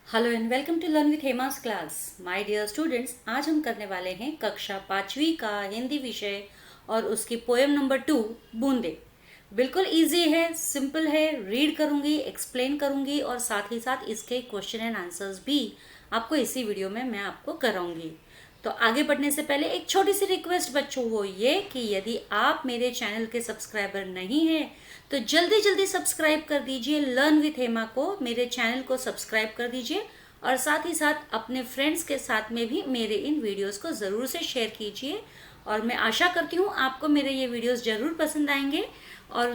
Hello and welcome to learn with Hema's class. My dear students, आज हम करने वाले हैं कक्षा 5वीं का हिंदी विषय और उसकी पोएम नंबर 2 बूंदे। बिल्कुल इजी है, सिंपल है। रीड करूंगी, एक्सप्लेन करूंगी और साथ ही साथ इसके क्वेश्चन एंड आंसर्स भी आपको इसी वीडियो में मैं आपको कराऊंगी। तो आगे बढ़ने से पहले एक छोटी सी रिक्वेस्ट बच्चों, वो ये कि यदि आप मेरे चैनल के सब्सक्राइबर नहीं हैं तो जल्दी जल्दी सब्सक्राइब कर दीजिए लर्न विथ हेमा को, मेरे चैनल को सब्सक्राइब कर दीजिए और साथ ही साथ अपने फ्रेंड्स के साथ में भी मेरे इन वीडियोस को ज़रूर से शेयर कीजिए। और मैं आशा करती हूँ आपको मेरे ये वीडियोस ज़रूर पसंद आएंगे और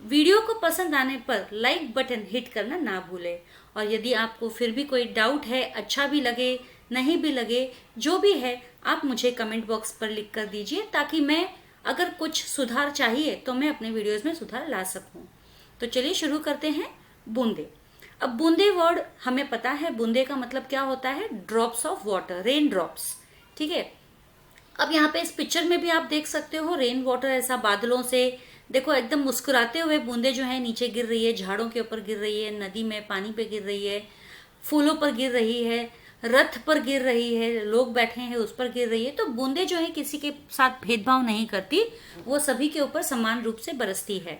वीडियो को पसंद आने पर लाइक बटन हिट करना ना भूलें। और यदि आपको फिर भी कोई डाउट है, अच्छा भी लगे नहीं भी लगे, जो भी है आप मुझे कमेंट बॉक्स पर लिख कर दीजिए ताकि मैं अगर कुछ सुधार चाहिए तो मैं अपने वीडियोस में सुधार ला सकूं। तो चलिए शुरू करते हैं। बूंदे। अब बूंदे वर्ड हमें पता है, बूंदे का मतलब क्या होता है? Drops of water, rain drops. ठीक है। अब यहाँ पे इस पिक्चर में भी आप देख सकते हो रेन वाटर, ऐसा बादलों से देखो एकदम मुस्कुराते हुए बूंदे जो है नीचे गिर रही है, झाड़ों के ऊपर गिर रही है, नदी में पानी पे गिर रही है, फूलों पर गिर रही है, रथ पर गिर रही है, लोग बैठे हैं उस पर गिर रही है। तो बूंदे जो है किसी के साथ भेदभाव नहीं करती, वो सभी के ऊपर समान रूप से बरसती है।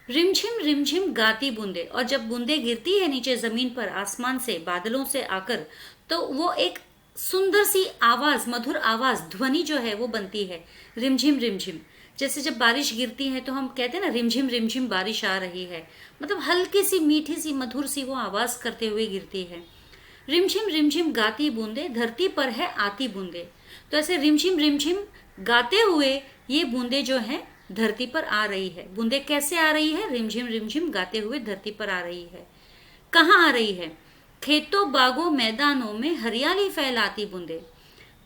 रिमझिम रिमझिम गाती बूंदे। और जब बूंदे गिरती है नीचे जमीन पर आसमान से, बादलों से आकर, तो वो एक सुंदर सी आवाज, मधुर आवाज, ध्वनि जो है वो बनती है। रिमझिम रिमझिम, जैसे जब बारिश गिरती है तो हम कहते हैं ना रिमझिम रिमझिम बारिश आ रही है, मतलब हल्की सी मीठी सी मधुर सी वो आवाज करते हुए गिरती है। रिमझिम रिमझिम गाती बूंदे, धरती पर है आती बूंदे। तो ऐसे रिमझिम रिमझिम गाते हुए ये बूंदे जो है धरती पर आ रही है। बूंदे कैसे आ रही है? रिमझिम रिमझिम गाते हुए धरती पर आ रही है। कहाँ आ रही है? खेतों बागों मैदानों में हरियाली फैलाती बूंदे।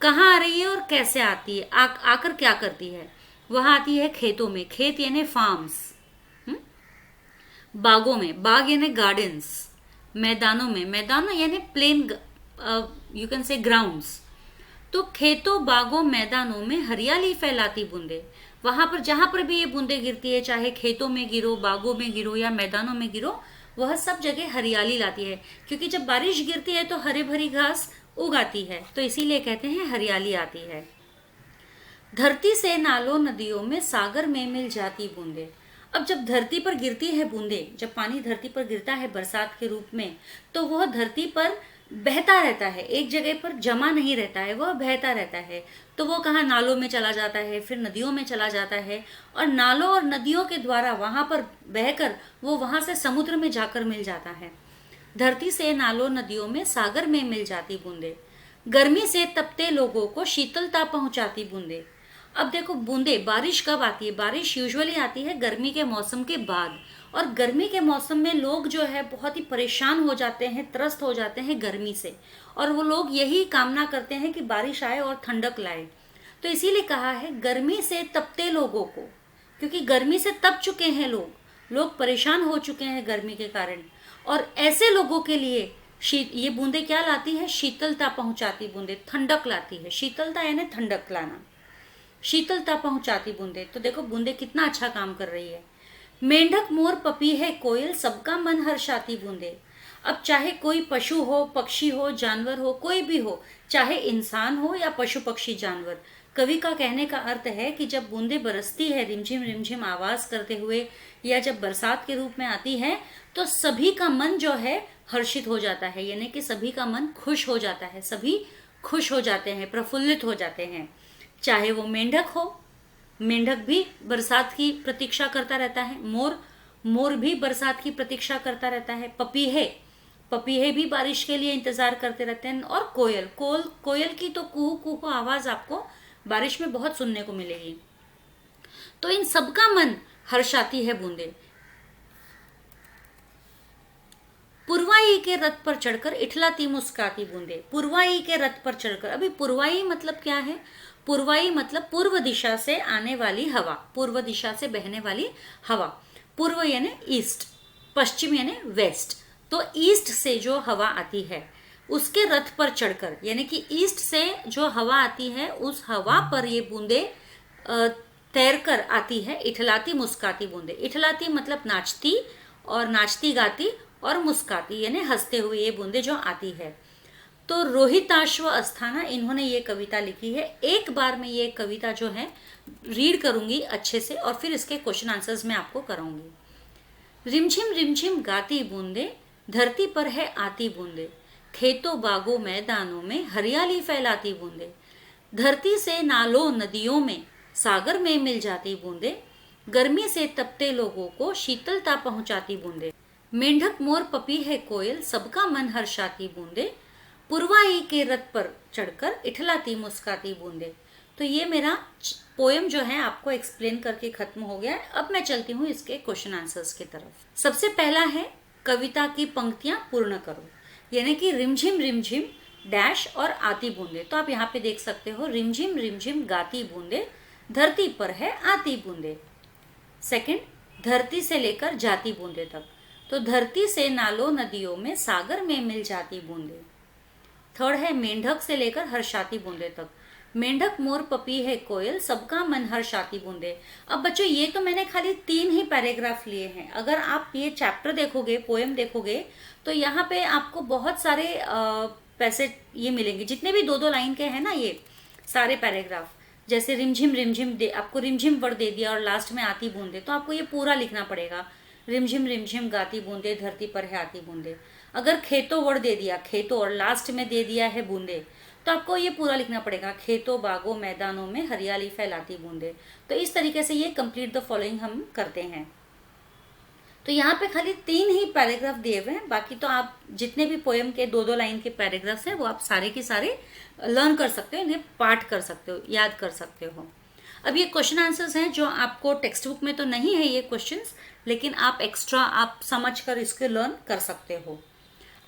कहाँ आ रही है और कैसे आती है? आकर क्या करती है? वह आती है खेतों में, खेत यानी फार्म्स, बागों में, बाग यानी गार्डन्स, मैदानों में, मैदान यानी plain, you can say grounds. तो खेतों बागों मैदानों में हरियाली फैलाती बूंदे। वहां पर जहां पर भी ये बूंदे गिरती है, चाहे खेतों में गिरो, बागों में गिरो या मैदानों में गिरो, वह सब जगह हरियाली लाती है। क्योंकि जब बारिश गिरती है तो हरे भरी घास उगाती है, तो इसीलिए कहते हैं हरियाली आती है। धरती से नालों नदियों में सागर में मिल जाती बूंदे। अब जब धरती पर गिरती है बूंदे, जब पानी धरती पर गिरता है बरसात के रूप में, तो वह धरती पर बहता रहता है, एक जगह पर जमा नहीं रहता है, वह बहता रहता है। तो वो कहाँ नालों में चला जाता है, फिर नदियों में चला जाता है, और नालों और नदियों के द्वारा वहां पर बहकर वो वहां से समुद्र में जाकर मिल जाता है। धरती से नालों नदियों में सागर में मिल जाती बूंदे। गर्मी से तपते लोगों को शीतलता पहुंचाती बूंदे। अब देखो बूंदे, बारिश कब आती है? बारिश यूजुअली आती है गर्मी के मौसम के बाद, और गर्मी के मौसम में लोग जो है बहुत ही परेशान हो जाते हैं, त्रस्त हो जाते हैं गर्मी से, और वो लोग यही कामना करते हैं कि बारिश आए और ठंडक लाए। तो इसीलिए कहा है गर्मी से तपते लोगों को, क्योंकि गर्मी से तप चुके हैं लोग परेशान हो चुके हैं गर्मी के कारण, और ऐसे लोगों के लिए ये बूंदे क्या लाती है? शीतलता पहुंचाती बूंदे, ठंडक लाती है। शीतलता यानी ठंडक लाना, शीतलता पहुंचाती बूंदे। तो देखो बूंदे कितना अच्छा काम कर रही है। मेंढक मोर पपी है कोयल, सबका मन हर्षाती बूंदे। अब चाहे कोई पशु हो, पक्षी हो, जानवर हो, कोई भी हो, चाहे इंसान हो या पशु पक्षी जानवर, कवि का कहने का अर्थ है कि जब बूंदे बरसती है रिमझिम रिमझिम आवाज करते हुए, या जब बरसात के रूप में आती है, तो सभी का मन जो है हर्षित हो जाता है, यानी कि सभी का मन खुश हो जाता है, सभी खुश हो जाते हैं, प्रफुल्लित हो जाते हैं। चाहे वो मेंढक हो, मेंढक भी बरसात की प्रतीक्षा करता रहता है, मोर भी बरसात की प्रतीक्षा करता रहता है, पपीहे भी बारिश के लिए इंतजार करते रहते हैं, और कोयल की तो कुहू कुहू आवाज आपको बारिश में बहुत सुनने को मिलेगी। तो इन सबका मन हर्षाती है बूंदे। पुरवाई के रथ पर चढ़कर इठलाती मुस्काती बूंदे। पुरवाई के रथ पर चढ़कर, अभी पुरवाई मतलब क्या है? पुरवाई मतलब पूर्व दिशा से आने वाली हवा, पूर्व दिशा से बहने वाली हवा। पूर्व यानी ईस्ट, पश्चिम यानी वेस्ट। तो ईस्ट से जो हवा आती है उसके रथ पर चढ़कर, यानी कि ईस्ट से जो हवा आती है उस हवा पर ये बूंदे तैर कर आती है। इठलाती मुस्काती बूंदे। इठलाती मतलब नाचती, और नाचती गाती और मुस्काती यानी हंसते हुए ये बूंदे जो आती है। तो रोहिताश्व अस्थाना इन्होंने ये कविता लिखी है। एक बार मैं ये कविता जो है रीड करूंगी अच्छे से और फिर इसके क्वेश्चन आंसर्स मैं आपको कराऊंगी। रिमझिम गाती बूंदे, धरती पर है आती बूंदे, खेतों बागों मैदानों में हरियाली फैलाती बूंदे, धरती से नालों नदियों में सागर में मिल जाती बूंदे, गर्मी से तपते लोगों को शीतलता पहुंचाती बूंदे, मेंढक मोर पपी है कोयल सबका मन हर्षाती बूंदे, पुरवाई के रथ पर चढ़कर इठलाती मुस्काती बूंदे। तो ये मेरा पोएम जो है आपको एक्सप्लेन करके खत्म हो गया है। अब मैं चलती हूँ इसके क्वेश्चन आंसर्स की तरफ। सबसे पहला है कविता की पंक्तियां पूर्ण करो, यानी कि रिमझिम डैश और आती बूंदे। तो आप यहाँ पे देख सकते हो रिमझिम गाती बूंदे, धरती पर है आती बूंदे। सेकंड, धरती से लेकर जाती बूंदे तक, तो धरती से नालों नदियों में सागर में मिल जाती बूंदे। थर्ड है मेंढक से लेकर हर्षाती बूंदे तक, मेंढक मोर पपी है कोयल सबका मन हर्षाती बूंदे। अब बच्चों ये तो मैंने खाली 3 ही पैराग्राफ लिए हैं। अगर आप ये चैप्टर देखोगे, पोएम देखोगे, तो यहाँ पे आपको बहुत सारे पैसे ये मिलेंगे, जितने भी 2-2 लाइन के हैं ना ये सारे पैराग्राफ। जैसे रिमझिम दे, आपको रिमझिम वर्ड दे दिया और लास्ट में आती बूंदे, तो आपको ये पूरा लिखना पड़ेगा। रिमझिम गाती बूंदे, धरती पर है आती बूंदे। अगर खेतों वर्ड दे दिया, खेतों, और लास्ट में दे दिया है बूंदे, तो आपको ये पूरा लिखना पड़ेगा, खेतों बागों मैदानों में हरियाली फैलाती बूंदे। तो इस तरीके से ये कंप्लीट द फॉलोइंग हम करते हैं। तो यहाँ पे खाली 3 ही पैराग्राफ दिए हुए हैं, बाकी तो आप जितने भी पोएम के 2-2 लाइन के पैराग्राफ्स हैं वो आप सारे के सारे लर्न कर सकते हो, इन्हें पाठ कर सकते हो, याद कर सकते हो। अब ये क्वेश्चन आंसर्स हैं जो आपको टेक्स्ट बुक में तो नहीं है ये क्वेश्चंस, लेकिन आप एक्स्ट्रा आप समझ कर इसके लर्न कर सकते हो।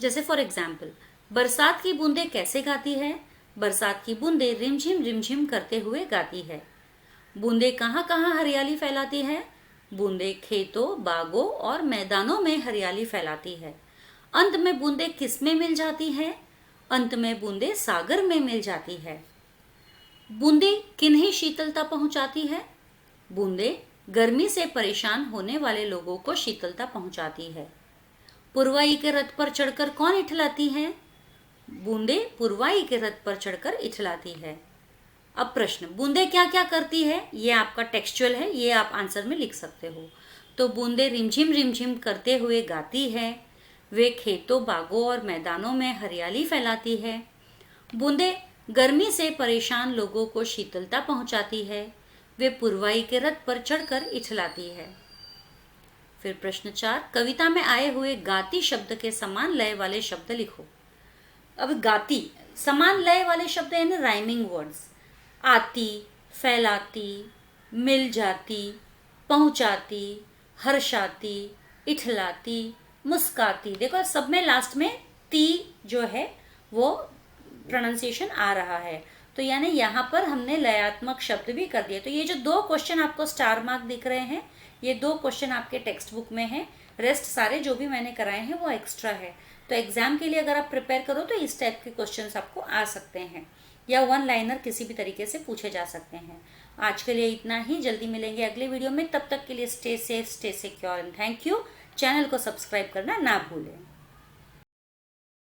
जैसे फॉर एग्जाम्पल, बरसात की बूंदे कैसे गाती है? बरसात की बूंदे रिमझिम करते हुए गाती है। बूंदे कहाँ कहाँ हरियाली फैलाती है? बूंदे खेतों बागों और मैदानों में हरियाली फैलाती है। अंत में बूंदे किस में मिल जाती है? अंत में बूंदे सागर में मिल जाती है। बूंदे किन्हें शीतलता पहुंचाती है? बूंदे गर्मी से परेशान होने वाले लोगों को शीतलता पहुंचाती है। पुरवाई के रथ पर चढ़कर कौन इठलाती है? बूंदे पुरवाई के रथ पर चढ़कर इठलाती है। अब प्रश्न, बूंदे क्या क्या करती है? ये आपका टेक्सचुअल है, ये आप आंसर में लिख सकते हो। तो बूंदे रिमझिम करते हुए गाती है, वे खेतों बागों और मैदानों में हरियाली फैलाती है। बूंदे गर्मी से परेशान लोगों को शीतलता पहुंचाती है, वे पुरवाई के रथ पर चढ़कर इठलाती है। फिर प्रश्न 4, कविता में आए हुए गाती शब्द के समान लय वाले शब्द लिखो। अब गाती, समान लय वाले शब्द यानी राइमिंग वर्ड्स, आती, फैलाती, मिल जाती, पहुंचाती, हर्षाती, इठलाती, मुस्काती। देखो सब में लास्ट में ती जो है वो प्रोनाउंसिएशन आ रहा है, तो यानी यहाँ पर हमने लयात्मक शब्द भी कर दिए। तो ये जो 2 क्वेश्चन आपको स्टार मार्क दिख रहे हैं, ये 2 क्वेश्चन आपके टेक्स्ट बुक में हैं। रेस्ट सारे जो भी मैंने कराए हैं वो एक्स्ट्रा है। तो एग्जाम के लिए अगर आप प्रिपेयर करो तो इस टाइप के क्वेश्चंस आपको आ सकते हैं, या 1 लाइनर किसी भी तरीके से पूछे जा सकते हैं। आज के लिए इतना ही, जल्दी मिलेंगे अगले वीडियो में। तब तक के लिए stay safe, stay secure and thank you. Channel को सब्सक्राइब करना ना भूलें।